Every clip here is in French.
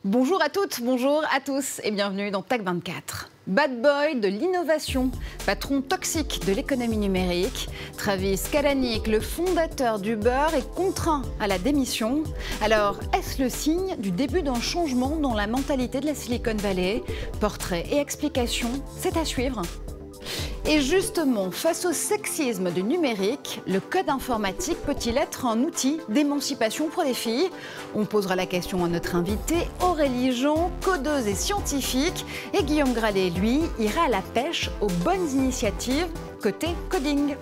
Bonjour à toutes, bonjour à tous et bienvenue dans Tech24. Bad boy de l'innovation, patron toxique de l'économie numérique, Travis Kalanick, le fondateur d'Uber, est contraint à la démission. Alors, est-ce le signe du début d'un changement dans la mentalité de la Silicon Valley? Portrait et explication, c'est à suivre. Et justement, face au sexisme du numérique, le code informatique peut-il être un outil d'émancipation pour les filles? On posera la question à notre invitée Aurélie Jean, codeuse et scientifique. Et Guillaume Gralet, lui, ira à la pêche aux bonnes initiatives côté coding.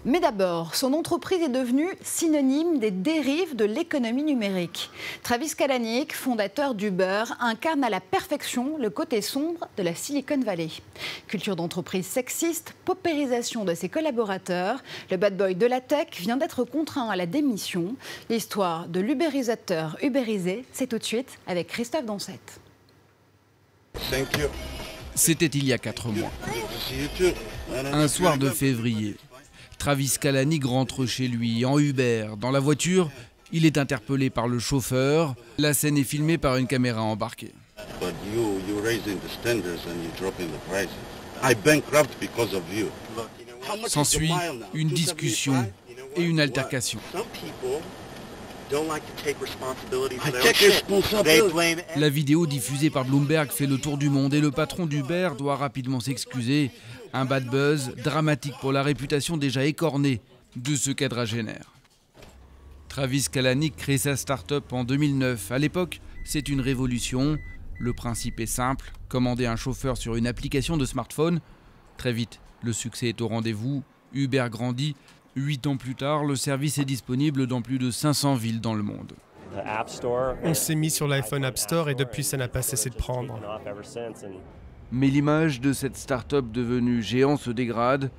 Mais d'abord, son entreprise est devenue synonyme des dérives de l'économie numérique. Travis Kalanick, fondateur d'Uber, incarne à la perfection le côté sombre de la Silicon Valley. Culture d'entreprise sexiste, paupérisation de ses collaborateurs, le bad boy de la tech vient d'être contraint à la démission. L'histoire de l'ubérisateur ubérisé, c'est tout de suite avec Christophe Dansette. C'était il y a 4 mois. Un soir de février. Travis Kalanick rentre chez lui en Uber. Dans la voiture, il est interpellé par le chauffeur. La scène est filmée par une caméra embarquée. S'ensuit une discussion et une altercation. La vidéo diffusée par Bloomberg fait le tour du monde et le patron d'Uber doit rapidement s'excuser. Un bad buzz dramatique pour la réputation déjà écornée de ce quadragénaire. Travis Kalanick crée sa start-up en 2009. À l'époque, c'est une révolution. Le principe est simple, commander un chauffeur sur une application de smartphone. Très vite, le succès est au rendez-vous. Uber grandit. 8 ans plus tard, le service est disponible dans plus de 500 villes dans le monde. On s'est mis sur l'iPhone App Store et depuis, ça n'a pas cessé de prendre. Mais l'image de cette start-up devenue géant se dégrade.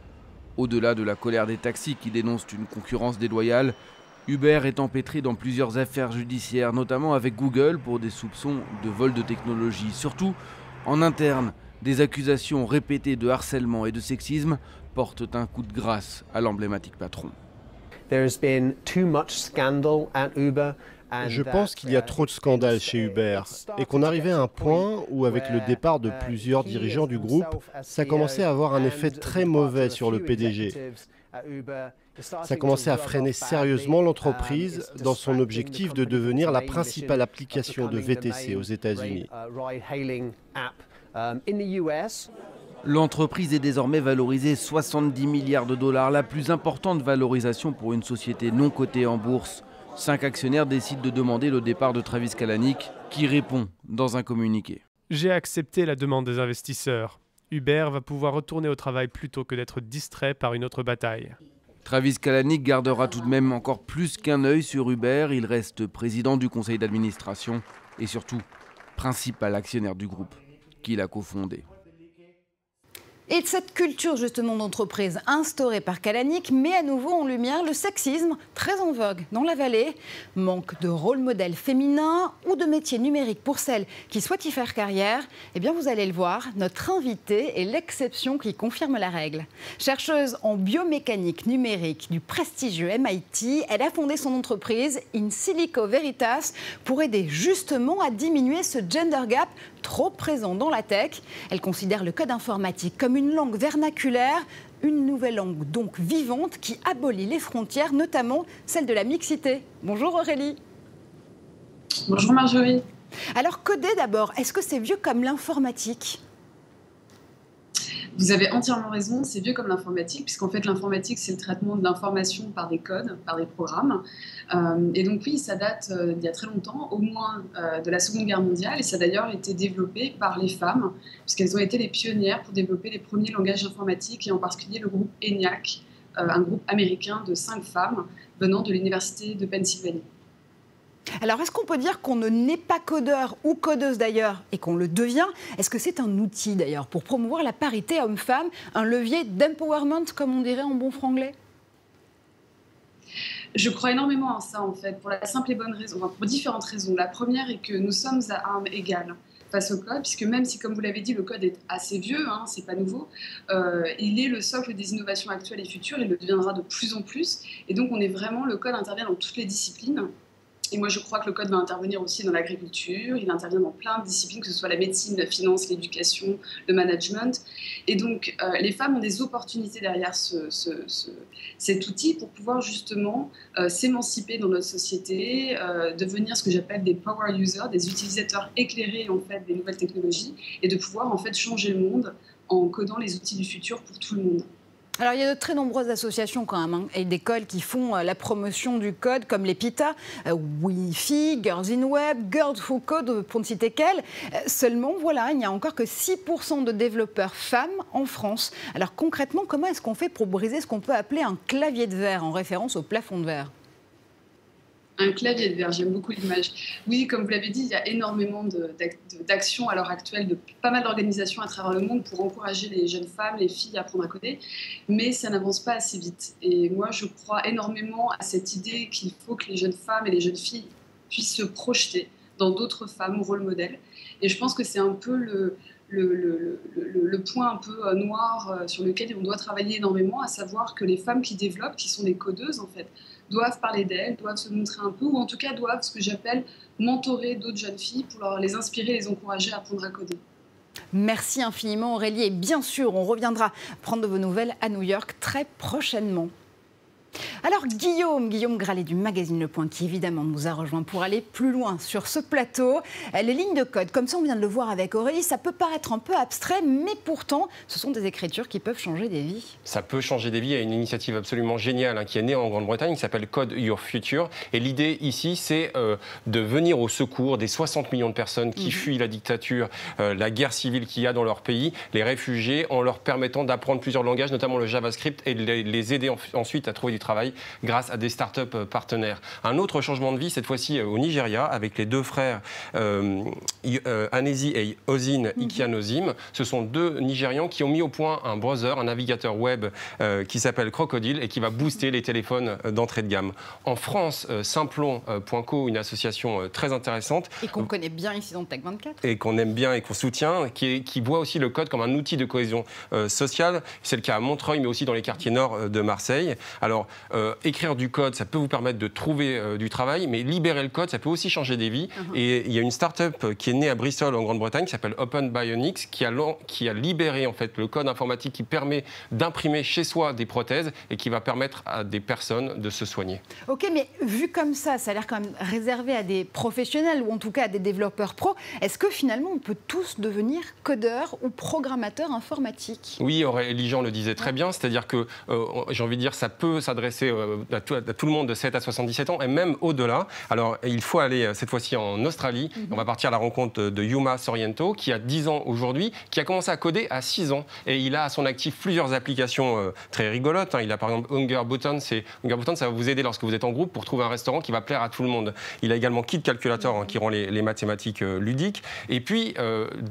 Au-delà de la colère des taxis qui dénoncent une concurrence déloyale, Uber est empêtré dans plusieurs affaires judiciaires, notamment avec Google pour des soupçons de vol de technologie. Surtout, en interne, des accusations répétées de harcèlement et de sexisme portent un coup de grâce à l'emblématique patron. Je pense qu'il y a trop de scandales chez Uber et qu'on arrivait à un point où, avec le départ de plusieurs dirigeants du groupe, ça commençait à avoir un effet très mauvais sur le PDG. Ça commençait à freiner sérieusement l'entreprise dans son objectif de devenir la principale application de VTC aux États-Unis. L'entreprise est désormais valorisée 70 milliards de dollars, la plus importante valorisation pour une société non cotée en bourse. 5 actionnaires décident de demander le départ de Travis Kalanick, qui répond dans un communiqué. J'ai accepté la demande des investisseurs. Uber va pouvoir retourner au travail plutôt que d'être distrait par une autre bataille. Travis Kalanick gardera tout de même encore plus qu'un œil sur Uber. Il reste président du conseil d'administration et surtout principal actionnaire du groupe qu'il a cofondé. Et de cette culture justement d'entreprise instaurée par Kalanick met à nouveau en lumière le sexisme très en vogue dans la vallée. Manque de rôle modèle féminin ou de métiers numériques pour celles qui souhaitent y faire carrière. Eh bien vous allez le voir, notre invitée est l'exception qui confirme la règle. Chercheuse en biomécanique numérique du prestigieux MIT, elle a fondé son entreprise In Silico Veritas pour aider justement à diminuer ce gender gap trop présent dans la tech. Elle considère le code informatique comme une langue vernaculaire, une nouvelle langue donc vivante qui abolit les frontières, notamment celle de la mixité. Bonjour Aurélie. Bonjour Marjorie. Alors coder d'abord, est-ce que c'est vieux comme l'informatique ? Vous avez entièrement raison, c'est vieux comme l'informatique, puisqu'en fait l'informatique c'est le traitement de l'information par des codes, par des programmes. Et donc oui, ça date d'il y a très longtemps, au moins de la Seconde Guerre mondiale, et ça a d'ailleurs été développé par les femmes, puisqu'elles ont été les pionnières pour développer les premiers langages informatiques, et en particulier le groupe ENIAC, un groupe américain de 5 femmes venant de l'université de Pennsylvanie. Alors, est-ce qu'on peut dire qu'on ne naît pas codeur ou codeuse d'ailleurs et qu'on le devient? Est-ce que c'est un outil d'ailleurs pour promouvoir la parité homme-femme, un levier d'empowerment comme on dirait en bon franglais? Je crois énormément en ça en fait, pour la simple et bonne raison, enfin, pour différentes raisons. La première est que nous sommes à armes égales face au code, puisque même si, comme vous l'avez dit, le code est assez vieux, hein, c'est pas nouveau, il est le socle des innovations actuelles et futures, il le deviendra de plus en plus, et donc le code intervient dans toutes les disciplines. Et moi, je crois que le code va intervenir aussi dans l'agriculture, il intervient dans plein de disciplines, que ce soit la médecine, la finance, l'éducation, le management. Et donc, les femmes ont des opportunités derrière cet outil pour pouvoir justement s'émanciper dans notre société, devenir ce que j'appelle des power users, des utilisateurs éclairés en fait, des nouvelles technologies, et de pouvoir en fait changer le monde en codant les outils du futur pour tout le monde. Alors, il y a de très nombreuses associations quand même, et d'écoles qui font la promotion du code, comme les PITA, Wi-Fi, Girls in Web, Girls Who Code, pour ne citer qu'elles. Seulement, voilà, il n'y a encore que 6% de développeurs femmes en France. Alors concrètement, comment est-ce qu'on fait pour briser ce qu'on peut appeler un clavier de verre, en référence au plafond de verre? Un clavier de verre, j'aime beaucoup l'image. Oui, comme vous l'avez dit, il y a énormément d'actions à l'heure actuelle, de pas mal d'organisations à travers le monde pour encourager les jeunes femmes, les filles à apprendre à coder, mais ça n'avance pas assez vite. Et moi, je crois énormément à cette idée qu'il faut que les jeunes femmes et les jeunes filles puissent se projeter dans d'autres femmes, rôle modèle. Et je pense que c'est un peu le point un peu noir sur lequel on doit travailler énormément, à savoir que les femmes qui développent, qui sont des codeuses en fait, doivent parler d'elles, doivent se montrer un peu, ou en tout cas doivent, ce que j'appelle, mentorer d'autres jeunes filles pour les inspirer, les encourager à apprendre à coder. Merci infiniment Aurélie, et bien sûr, on reviendra prendre de vos nouvelles à New York très prochainement. Alors Guillaume Gralet du magazine Le Point, qui évidemment nous a rejoint pour aller plus loin sur ce plateau. Les lignes de code, comme ça on vient de le voir avec Aurélie, ça peut paraître un peu abstrait, mais pourtant ce sont des écritures qui peuvent changer des vies. Ça peut changer des vies. Il y a une initiative absolument géniale qui est née en Grande-Bretagne, qui s'appelle Code Your Future. Et l'idée ici, c'est de venir au secours des 60 millions de personnes qui fuient la dictature, la guerre civile qu'il y a dans leur pays, les réfugiés, en leur permettant d'apprendre plusieurs langages, notamment le JavaScript, et de les aider ensuite à trouver du travail grâce à des startups partenaires. Un autre changement de vie, cette fois-ci au Nigeria, avec les deux frères Anezi et Ozine Ikianozim. Ce sont deux Nigérians qui ont mis au point un browser, un navigateur web qui s'appelle Crocodile et qui va booster les téléphones d'entrée de gamme. En France, Simplon.co, une association très intéressante. Et qu'on connaît bien ici dans Tech 24. Et qu'on aime bien et qu'on soutient, qui voit aussi le code comme un outil de cohésion sociale. C'est le cas à Montreuil, mais aussi dans les quartiers nord de Marseille. Alors, écrire du code, ça peut vous permettre de trouver du travail, mais libérer le code, ça peut aussi changer des vies. Et il y a une start-up qui est née à Bristol, en Grande-Bretagne, qui s'appelle Open Bionics, qui a libéré en fait le code informatique qui permet d'imprimer chez soi des prothèses et qui va permettre à des personnes de se soigner. Ok, mais vu comme ça a l'air quand même réservé à des professionnels ou en tout cas à des développeurs pros. Est-ce que finalement on peut tous devenir codeurs ou programmateurs informatiques? Oui, Aurélie Jean le disait très bien, c'est-à-dire que j'ai envie de dire ça peut s'adresser à tout le monde de 7 à 77 ans et même au-delà. Alors il faut aller cette fois-ci en Australie. On va partir à la rencontre de Yuma Soriento qui a 10 ans aujourd'hui, qui a commencé à coder à 6 ans et il a à son actif plusieurs applications très rigolotes. Il a par exemple Hunger Button, ça va vous aider lorsque vous êtes en groupe pour trouver un restaurant qui va plaire à tout le monde. Il a également Kid Calculator qui rend les mathématiques ludiques et puis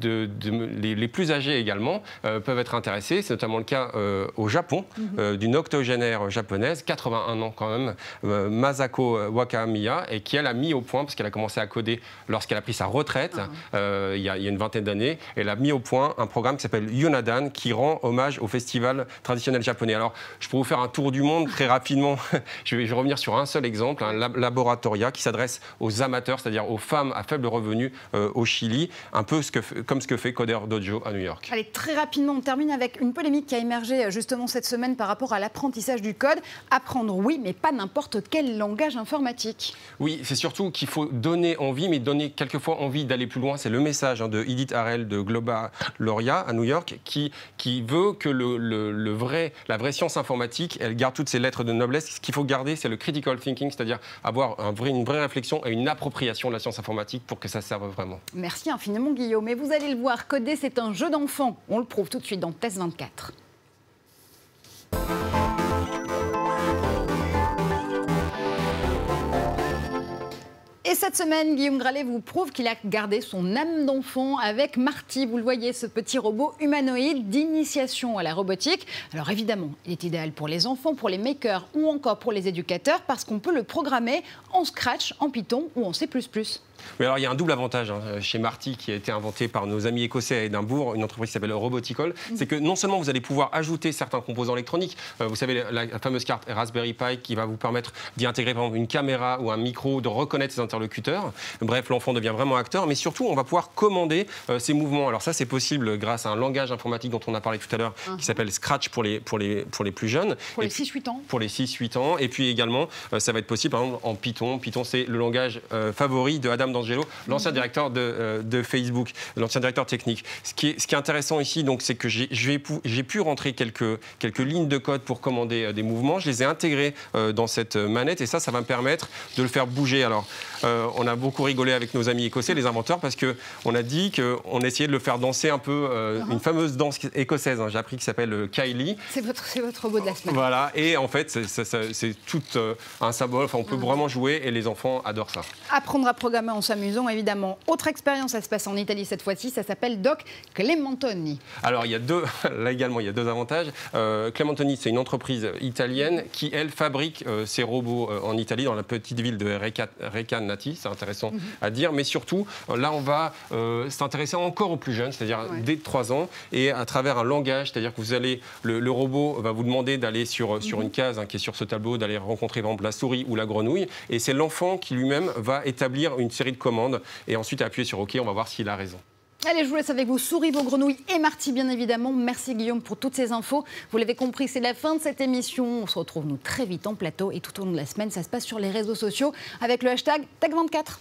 les plus âgés également peuvent être intéressés. C'est notamment le cas au Japon d'une octogénaire japonaise, 81 ans quand même, Masako Wakamiya, et qui elle a mis au point, parce qu'elle a commencé à coder lorsqu'elle a pris sa retraite il y a une vingtaine d'années, elle a mis au point un programme qui s'appelle Yonadan, qui rend hommage au festival traditionnel japonais. Alors je pourrais vous faire un tour du monde très rapidement. Je vais revenir sur un seul exemple, un laboratoria qui s'adresse aux amateurs, c'est-à-dire aux femmes à faible revenu au Chili, un peu comme ce que fait Coder Dojo à New York. Allez, très rapidement, on termine avec une polémique qui a émergé justement cette semaine par rapport à l'apprentissage du code. Apprendre, oui, mais pas n'importe quel langage informatique. Oui, c'est surtout qu'il faut donner envie, mais donner quelquefois envie d'aller plus loin. C'est le message de Edith Harrell de Globaloria à New York qui veut que la vraie science informatique, elle garde toutes ses lettres de noblesse. Ce qu'il faut garder, c'est le critical thinking, c'est-à-dire avoir une vraie réflexion et une appropriation de la science informatique pour que ça serve vraiment. Merci infiniment Guillaume. Mais vous allez le voir, coder c'est un jeu d'enfant. On le prouve tout de suite dans Test 24. Et cette semaine, Guillaume Gralet vous prouve qu'il a gardé son âme d'enfant avec Marty. Vous le voyez, ce petit robot humanoïde d'initiation à la robotique. Alors évidemment, il est idéal pour les enfants, pour les makers ou encore pour les éducateurs parce qu'on peut le programmer en Scratch, en Python ou en C++. Oui, alors il y a un double avantage chez Marty qui a été inventé par nos amis écossais à Édimbourg, une entreprise qui s'appelle Robotical. C'est que non seulement vous allez pouvoir ajouter certains composants électroniques, vous savez la fameuse carte Raspberry Pi qui va vous permettre d'y intégrer par exemple une caméra ou un micro, de reconnaître ses interlocuteurs. Bref, l'enfant devient vraiment acteur, mais surtout on va pouvoir commander ses mouvements. Alors ça c'est possible grâce à un langage informatique dont on a parlé tout à l'heure qui s'appelle Scratch pour les plus jeunes. Pour les 6-8 ans. Pour les 6-8 ans. Et puis également, ça va être possible par exemple en Python. Python c'est le langage favori de Adam D'Angelo, l'ancien directeur de Facebook, l'ancien directeur technique. Ce qui est intéressant ici, donc, c'est que j'ai pu rentrer quelques lignes de code pour commander des mouvements. Je les ai intégrés dans cette manette et ça va me permettre de le faire bouger. Alors, on a beaucoup rigolé avec nos amis écossais, les inventeurs, parce qu'on a dit qu'on essayait de le faire danser un peu, une fameuse danse écossaise, j'ai appris, qui s'appelle Kylie. C'est votre robot de la semaine. Voilà, et en fait, c'est tout un symbole. Enfin, on peut vraiment jouer et les enfants adorent ça. Apprendre à programmer en s'amusant, évidemment. Autre expérience, ça se passe en Italie cette fois-ci, ça s'appelle Doc Clementoni. Alors, là également, il y a deux avantages. Clementoni, c'est une entreprise italienne qui, elle, fabrique ses robots en Italie, dans la petite ville de Recanati, c'est intéressant à dire, mais surtout, là, on va s'intéresser encore aux plus jeunes, c'est-à-dire dès 3 ans, et à travers un langage, c'est-à-dire que vous allez, le robot va vous demander d'aller sur une case qui est sur ce tableau, d'aller rencontrer par exemple la souris ou la grenouille, et c'est l'enfant qui lui-même va établir une série de commandes, et ensuite appuyer sur OK, on va voir s'il a raison. Allez, je vous laisse avec vos souris, vos grenouilles et Marty, bien évidemment. Merci Guillaume pour toutes ces infos. Vous l'avez compris, c'est la fin de cette émission. On se retrouve nous très vite en plateau et tout au long de la semaine, ça se passe sur les réseaux sociaux avec le hashtag Tech24.